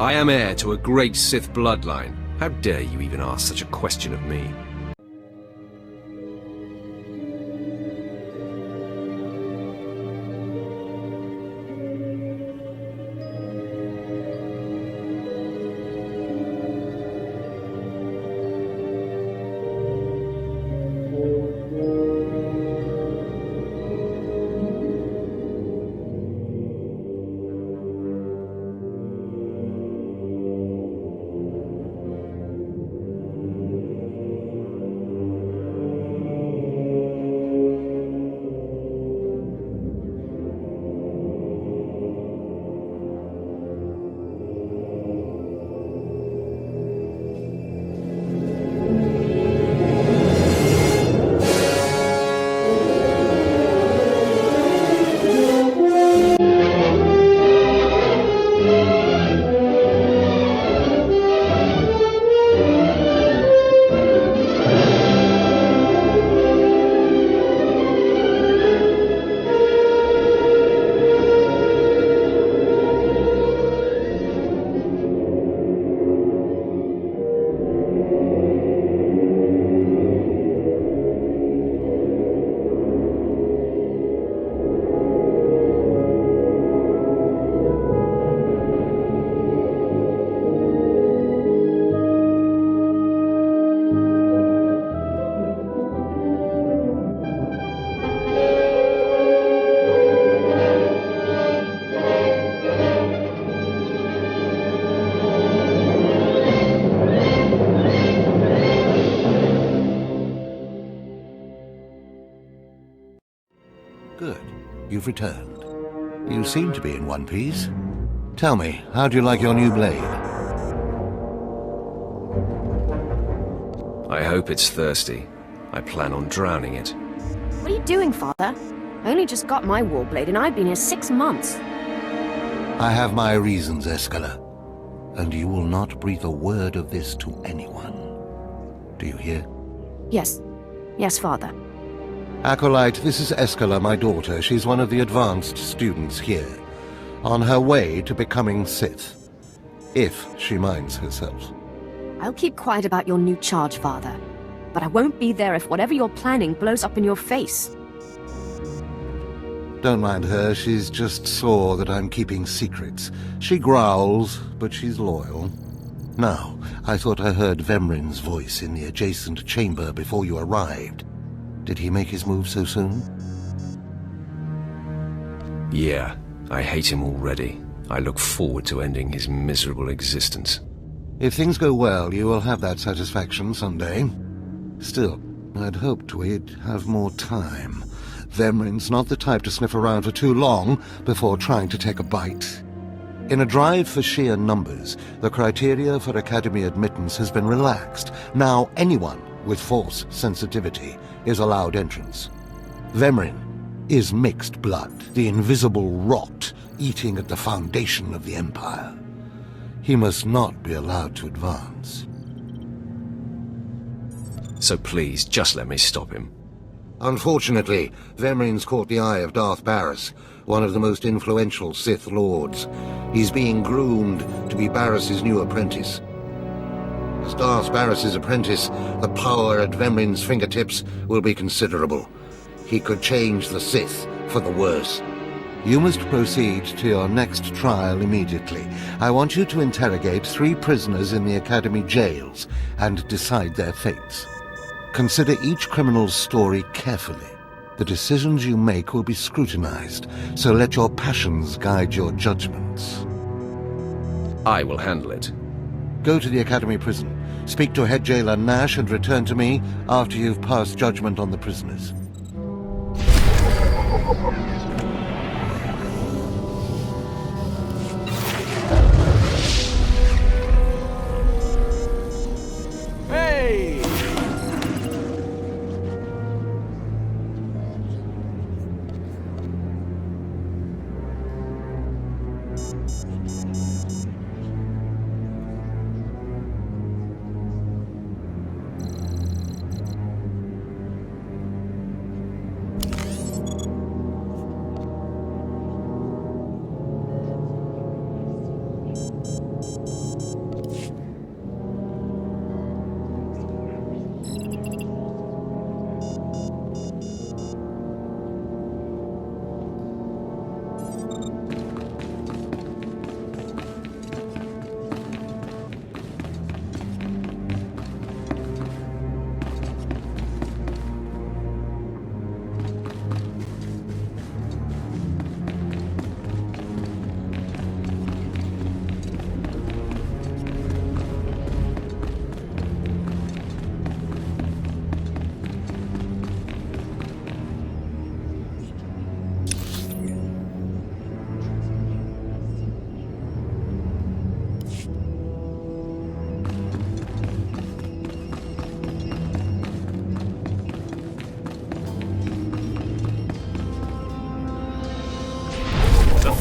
I am heir to a great Sith bloodline. How dare you even ask such a question of me? Good. You've returned. You seem to be in one piece. Tell me, how do you like your new blade? I hope it's thirsty. I plan on drowning it. What are you doing, Father? I only just got my warblade and I've been here 6 months. I have my reasons, Escala. And you will not breathe a word of this to anyone. Do you hear? Yes. Yes, Father. Acolyte, this is Escala, my daughter. She's one of the advanced students here. On her way to becoming Sith. If she minds herself. I'll keep quiet about your new charge, Father. But I won't be there if whatever you're planning blows up in your face. Don't mind her, she's just sore that I'm keeping secrets. She growls, but she's loyal. Now, I thought I heard Vemrin's voice in the adjacent chamber before you arrived. Did he make his move so soon? Yeah, I hate him already. I look forward to ending his miserable existence. If things go well, you will have that satisfaction someday. Still, I'd hoped we'd have more time. Vemrin's not the type to sniff around for too long before trying to take a bite. In a drive for sheer numbers, the criteria for Academy admittance has been relaxed. Now anyone with Force sensitivity is allowed entrance. Vemrin is mixed blood, the invisible rot eating at the foundation of the Empire. He must not be allowed to advance. So please, just let me stop him. Unfortunately, Vemrin's caught the eye of Darth Barris, one of the most influential Sith Lords. He's being groomed to be Barris's new apprentice. As Darth Barris's apprentice, the power at Vemrin's fingertips will be considerable. He could change the Sith for the worse. You must proceed to your next trial immediately. I want you to interrogate 3 prisoners in the Academy jails and decide their fates. Consider each criminal's story carefully. The decisions you make will be scrutinized, so let your passions guide your judgments. I will handle it. Go to the Academy prison, speak to head jailer Nash, and return to me after you've passed judgment on the prisoners.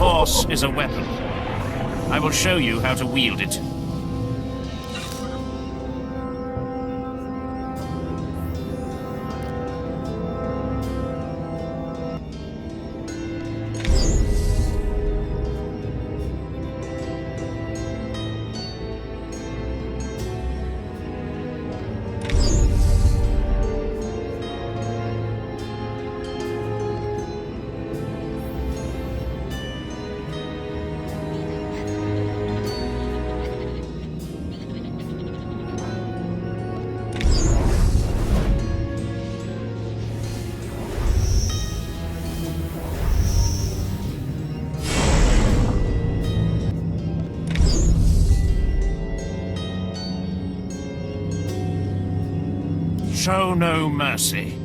Force is a weapon. I will show you how to wield it. Show no mercy.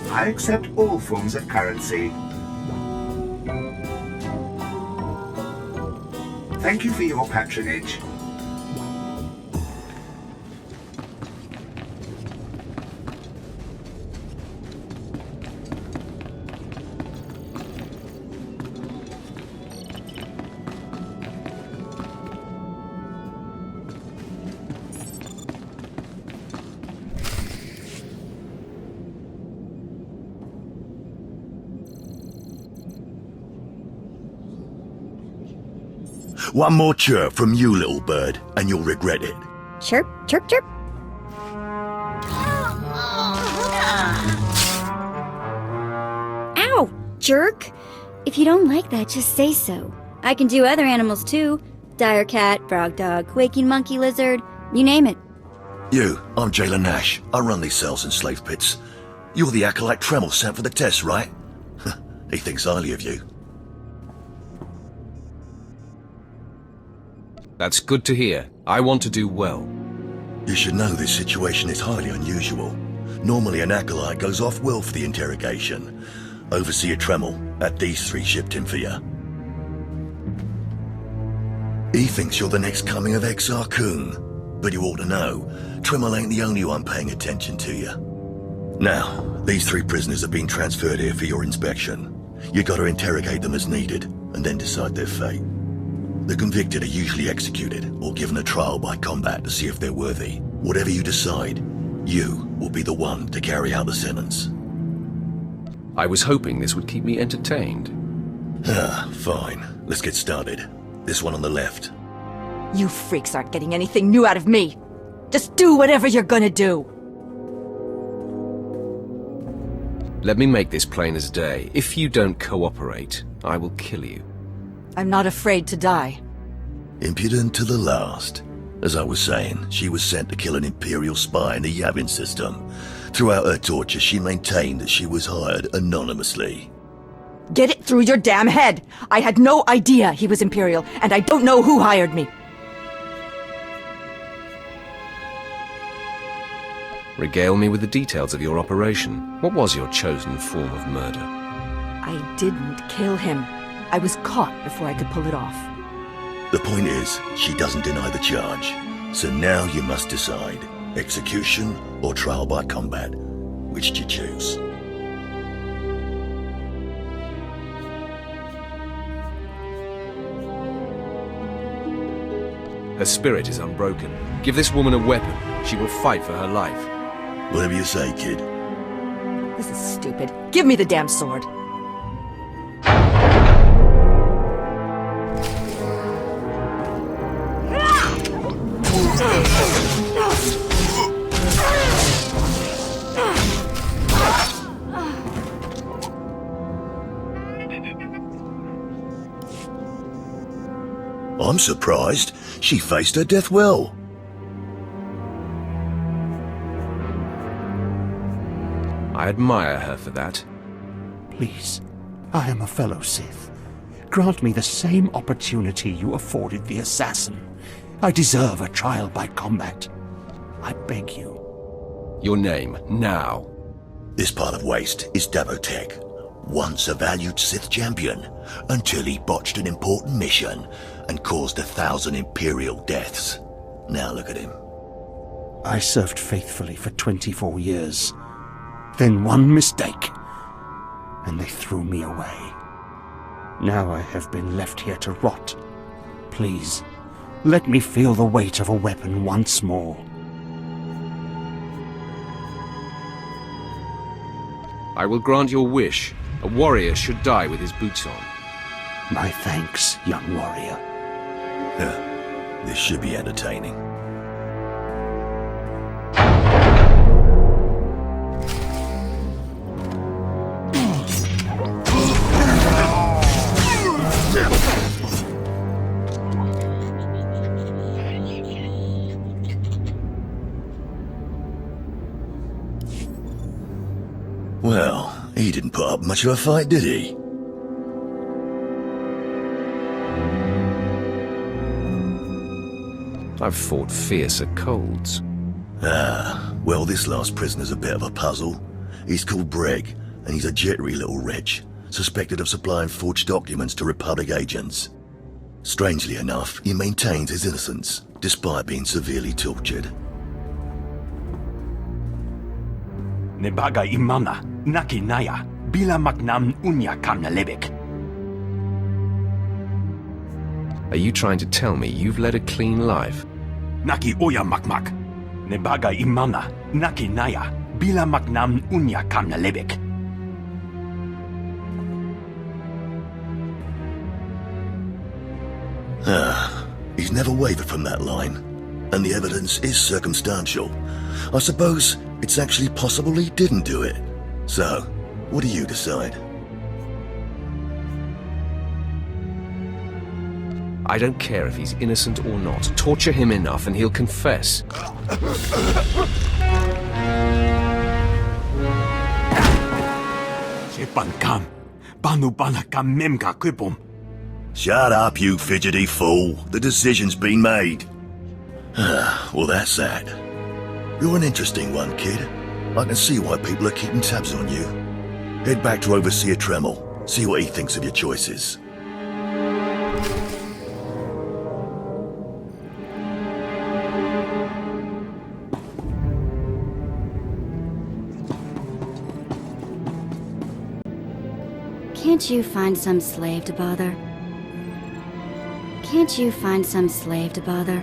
I accept all forms of currency. Thank you for your patronage. One more chirp from you, little bird, and you'll regret it. Chirp, chirp, chirp. Ow, jerk. If you don't like that, just say so. I can do other animals too. Dire cat, frog dog, quaking monkey lizard, you name it. You, I'm Jailer Nash. I run these cells and slave pits. You're the acolyte Tremel sent for the test, right? He thinks highly of you. That's good to hear. I want to do well. You should know this situation is highly unusual. Normally an acolyte goes off-world for the interrogation. Overseer Tremel, at these three, shipped him for you. He thinks you're the next coming of Exar Kun. But you ought to know, Tremel ain't the only one paying attention to you. Now, these three prisoners have been transferred here for your inspection. You gotta interrogate them as needed, and then decide their fate. The convicted are usually executed, or given a trial by combat to see if they're worthy. Whatever you decide, you will be the one to carry out the sentence. I was hoping this would keep me entertained. Fine. Let's get started. This one on the left. You freaks aren't getting anything new out of me. Just do whatever you're gonna do. Let me make this plain as day. If you don't cooperate, I will kill you. I'm not afraid to die. Impudent to the last. As I was saying, she was sent to kill an Imperial spy in the Yavin system. Throughout her torture, she maintained that she was hired anonymously. Get it through your damn head! I had no idea he was Imperial, and I don't know who hired me. Regale me with the details of your operation. What was your chosen form of murder? I didn't kill him. I was caught before I could pull it off. The point is, she doesn't deny the charge. So now you must decide, execution or trial by combat. Which do you choose? Her spirit is unbroken. Give this woman a weapon. She will fight for her life. Whatever you say, kid. This is stupid. Give me the damn sword. I'm surprised. She faced her death well. I admire her for that. Please, I am a fellow Sith. Grant me the same opportunity you afforded the assassin. I deserve a trial by combat. I beg you. Your name, now. This part of Waste is Davotech, once a valued Sith champion, until he botched an important mission and caused 1,000 Imperial deaths. Now look at him. I served faithfully for 24 years. Then one mistake, and they threw me away. Now I have been left here to rot. Please, let me feel the weight of a weapon once more. I will grant your wish. A warrior should die with his boots on. My thanks, young warrior. This should be entertaining. Well, he didn't put up much of a fight, did he? I've fought fiercer colds. Well, this last prisoner's a bit of a puzzle. He's called Breg, and he's a jittery little wretch, suspected of supplying forged documents to Republic agents. Strangely enough, he maintains his innocence, despite being severely tortured. Nebaga imana, naki naya, bila magnam unya kamna lebek. Are you trying to tell me you've led a clean life? Naki oya makmak. Nebaga imana, naki naya, bila magnam unya kamna lebek. He's never wavered from that line. And the evidence is circumstantial. I suppose it's actually possible he didn't do it. So, what do you decide? I don't care if he's innocent or not. Torture him enough and he'll confess. Shut up, you fidgety fool. The decision's been made. Well, that's that. You're an interesting one, kid. I can see why people are keeping tabs on you. Head back to Overseer Tremel. See what he thinks of your choices. Can't you find some slave to bother? Can't you find some slave to bother?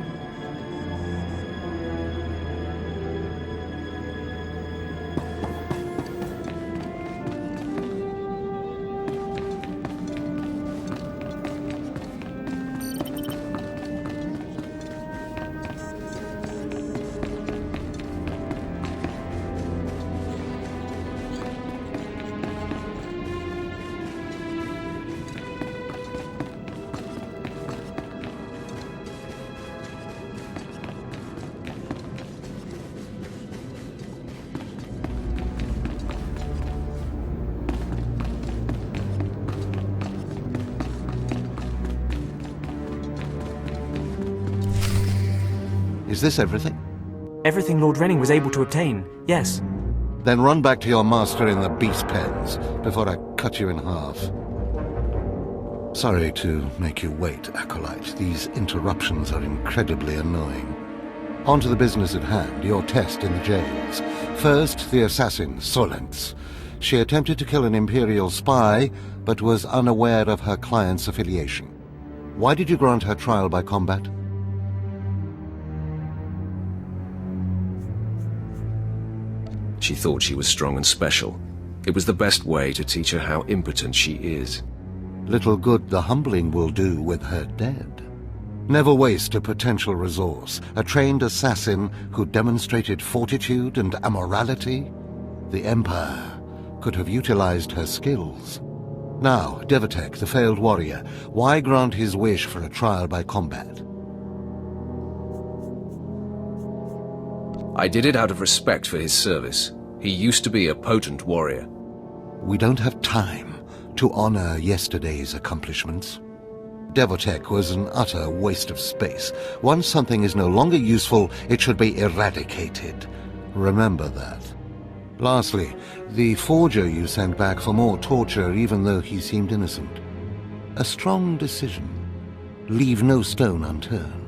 Is this everything? Everything Lord Renning was able to obtain, yes. Then run back to your master in the beast pens before I cut you in half. Sorry to make you wait, Acolyte. These interruptions are incredibly annoying. On to the business at hand, your test in the jails. First, the assassin, Solence. She attempted to kill an Imperial spy, but was unaware of her client's affiliation. Why did you grant her trial by combat? She thought she was strong and special. It was the best way to teach her how impotent she is. Little good the humbling will do with her dead. Never waste a potential resource. A trained assassin who demonstrated fortitude and amorality. The Empire could have utilized her skills. Now, Devatek, the failed warrior, why grant his wish for a trial by combat? I did it out of respect for his service. He used to be a potent warrior. We don't have time to honor yesterday's accomplishments. Devatek was an utter waste of space. Once something is no longer useful, it should be eradicated. Remember that. Lastly, the forger you sent back for more torture even though he seemed innocent. A strong decision. Leave no stone unturned.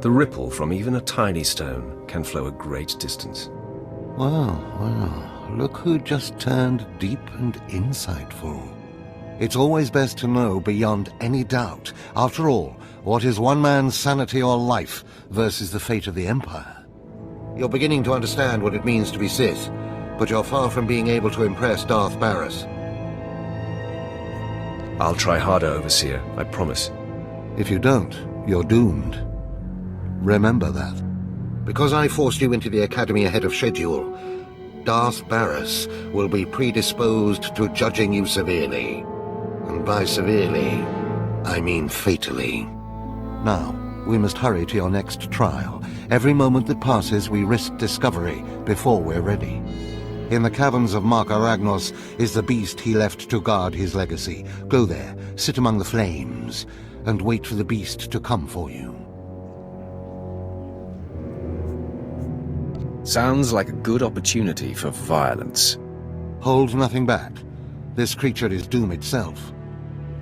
The ripple from even a tiny stone can flow a great distance. Well, look who just turned deep and insightful. It's always best to know beyond any doubt. After all, what is one man's sanity or life versus the fate of the Empire? You're beginning to understand what it means to be Sith, but you're far from being able to impress Darth Barris. I'll try harder, Overseer, I promise. If you don't, you're doomed. Remember that. Because I forced you into the Academy ahead of schedule, Darth Barris will be predisposed to judging you severely. And by severely, I mean fatally. Now, we must hurry to your next trial. Every moment that passes, we risk discovery before we're ready. In the caverns of Mark Aragnos is the beast he left to guard his legacy. Go there, sit among the flames, and wait for the beast to come for you. Sounds like a good opportunity for violence. Hold nothing back. This creature is doom itself.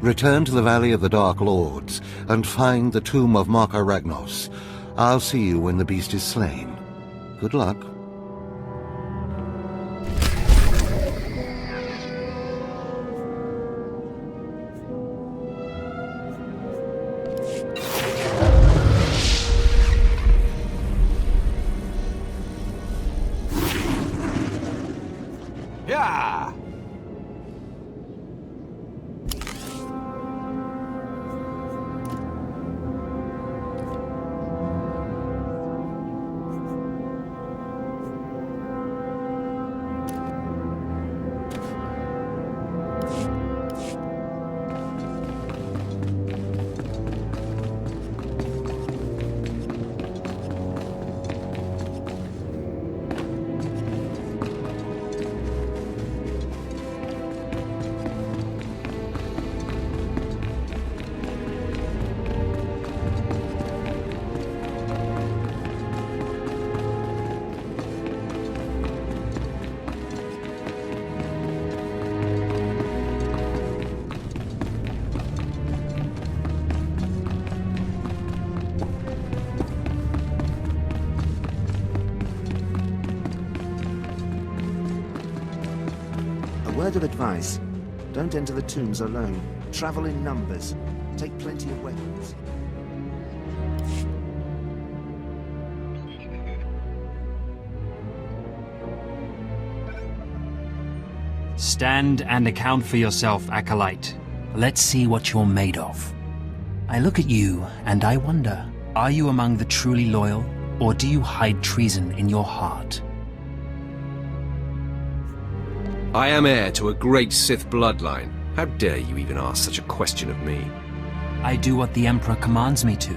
Return to the Valley of the Dark Lords and find the tomb of Mark Aragnos. I'll see you when the beast is slain. Good luck. Yeah! word of advice. Don't enter the tombs alone. Travel in numbers. Take plenty of weapons. Stand and account for yourself, Acolyte. Let's see what you're made of. I look at you and I wonder, are you among the truly loyal, or do you hide treason in your heart? I am heir to a great Sith bloodline. How dare you even ask such a question of me? I do what the Emperor commands me to.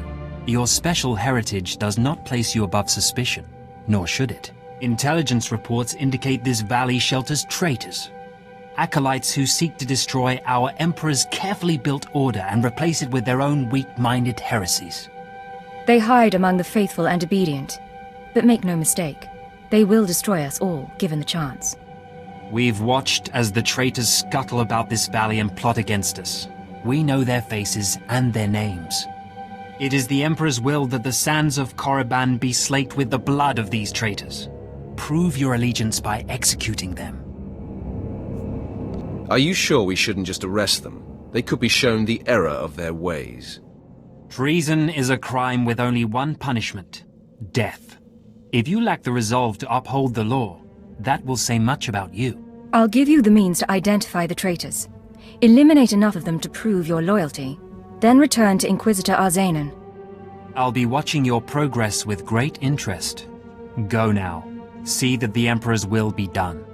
Your special heritage does not place you above suspicion, nor should it. Intelligence reports indicate this valley shelters traitors. Acolytes who seek to destroy our Emperor's carefully built order and replace it with their own weak-minded heresies. They hide among the faithful and obedient. But make no mistake, they will destroy us all, given the chance. We've watched as the traitors scuttle about this valley and plot against us. We know their faces and their names. It is the Emperor's will that the sands of Korriban be slaked with the blood of these traitors. Prove your allegiance by executing them. Are you sure we shouldn't just arrest them? They could be shown the error of their ways. Treason is a crime with only one punishment: death. If you lack the resolve to uphold the law, that will say much about you. I'll give you the means to identify the traitors. Eliminate enough of them to prove your loyalty. Then return to Inquisitor Arzanan. I'll be watching your progress with great interest. Go now. See that the Emperor's will be done.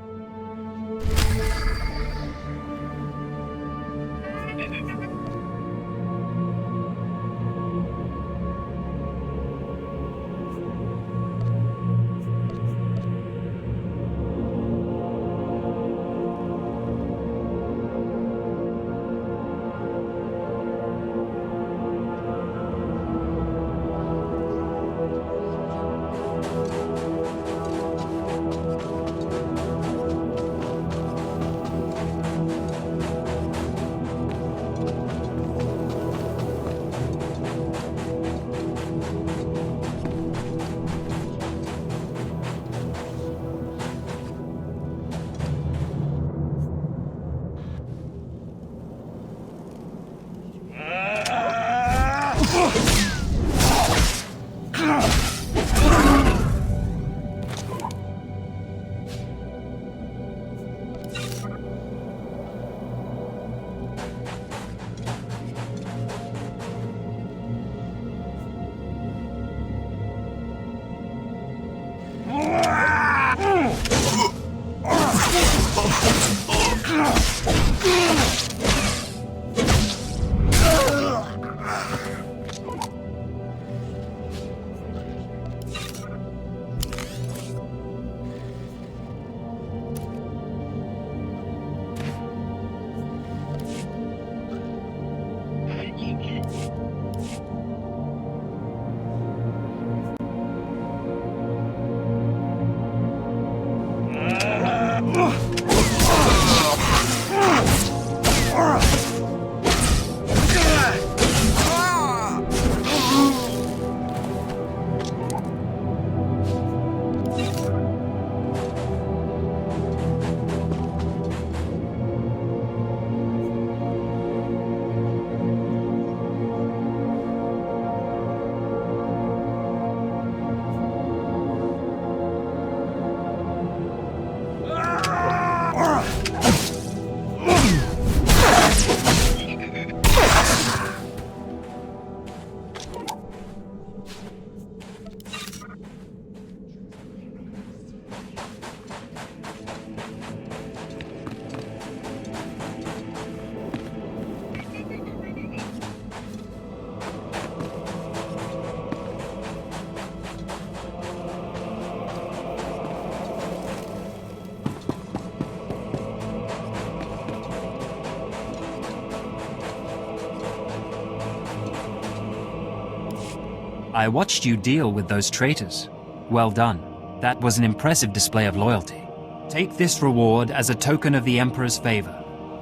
I watched you deal with those traitors. Well done. That was an impressive display of loyalty. Take this reward as a token of the Emperor's favor,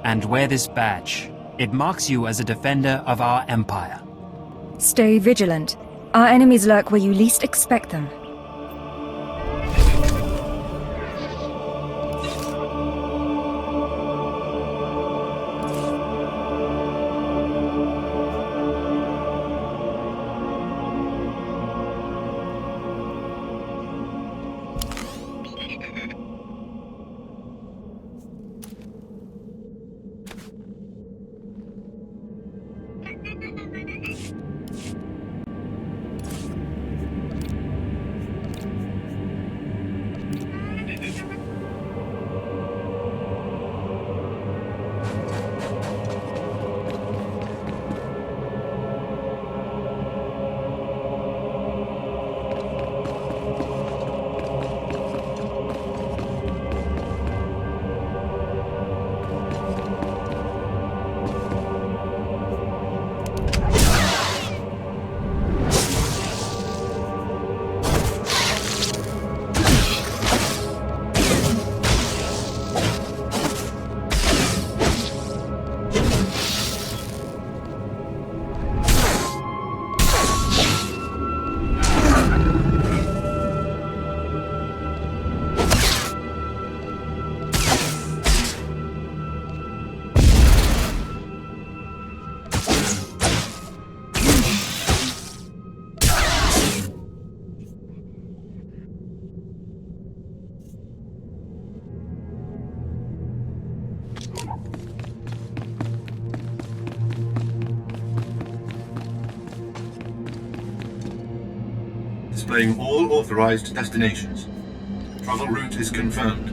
and wear this badge. It marks you as a defender of our empire. Stay vigilant. Our enemies lurk where you least expect them. displaying all authorized destinations. Travel route is confirmed.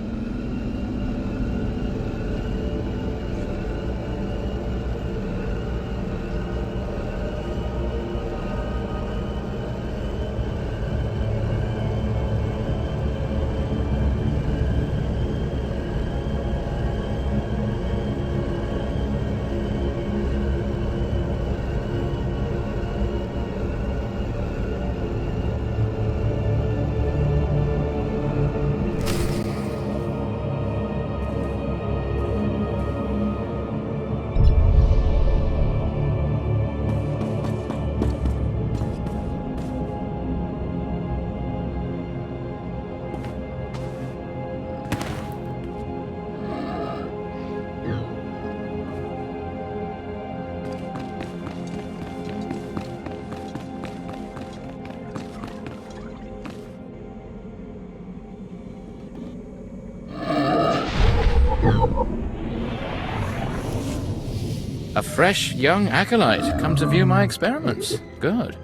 A fresh young acolyte come to view my experiments. Good.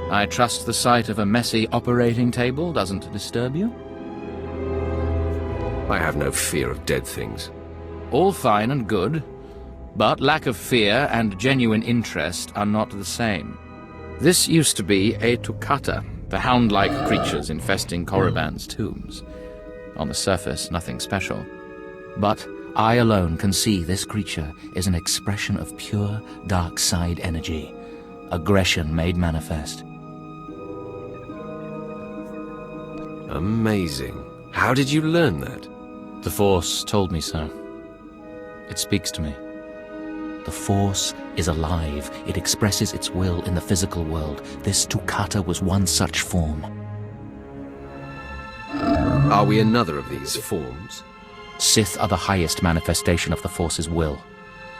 I trust the sight of a messy operating table doesn't disturb you? I have no fear of dead things. All fine and good, but lack of fear and genuine interest are not the same. This used to be a Tukata, the hound-like creatures infesting Korriban's tombs. On the surface, nothing special. But I alone can see this creature is an expression of pure Darkside energy, aggression made manifest. Amazing. How did you learn that? The Force told me so. It speaks to me. The Force is alive. It expresses its will in the physical world. This Tukata was one such form. Are we another of these forms? Sith are the highest manifestation of the Force's will.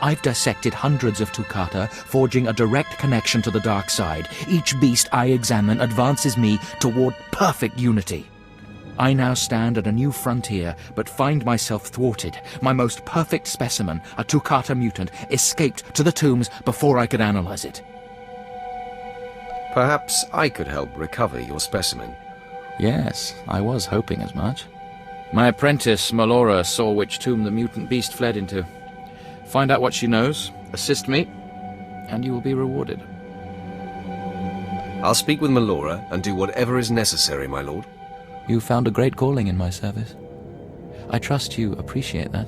I've dissected hundreds of Tukata, forging a direct connection to the dark side. Each beast I examine advances me toward perfect unity. I now stand at a new frontier, but find myself thwarted. My most perfect specimen, a Tukata mutant, escaped to the tombs before I could analyze it. Perhaps I could help recover your specimen. Yes, I was hoping as much. My apprentice, Melora, saw which tomb the mutant beast fled into. Find out what she knows, assist me, and you will be rewarded. I'll speak with Melora and do whatever is necessary, my lord. You found a great calling in my service. I trust you appreciate that.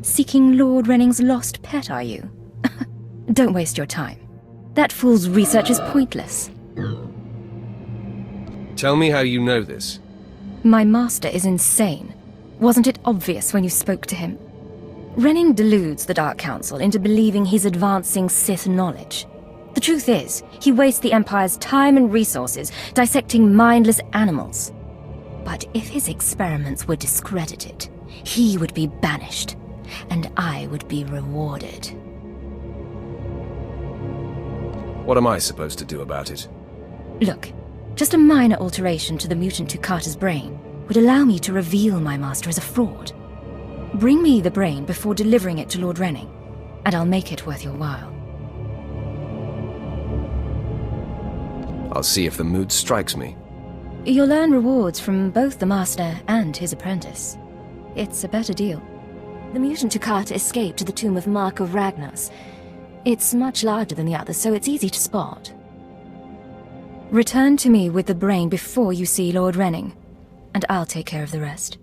Seeking Lord Renning's lost pet, are you? Don't waste your time. That fool's research is pointless. Tell me how you know this. My master is insane. Wasn't it obvious when you spoke to him? Renning deludes the Dark Council into believing he's advancing Sith knowledge. The truth is, he wastes the Empire's time and resources dissecting mindless animals. But if his experiments were discredited, he would be banished, and I would be rewarded. What am I supposed to do about it? Look, just a minor alteration to the mutant Tukata's brain would allow me to reveal my master as a fraud. Bring me the brain before delivering it to Lord Renning, and I'll make it worth your while. I'll see if the mood strikes me. You'll earn rewards from both the master and his apprentice. It's a better deal. The mutant Tukata escaped to the tomb of Mark of Ragnarsson. It's much larger than the others, so it's easy to spot. Return to me with the brain before you see Lord Renning, and I'll take care of the rest.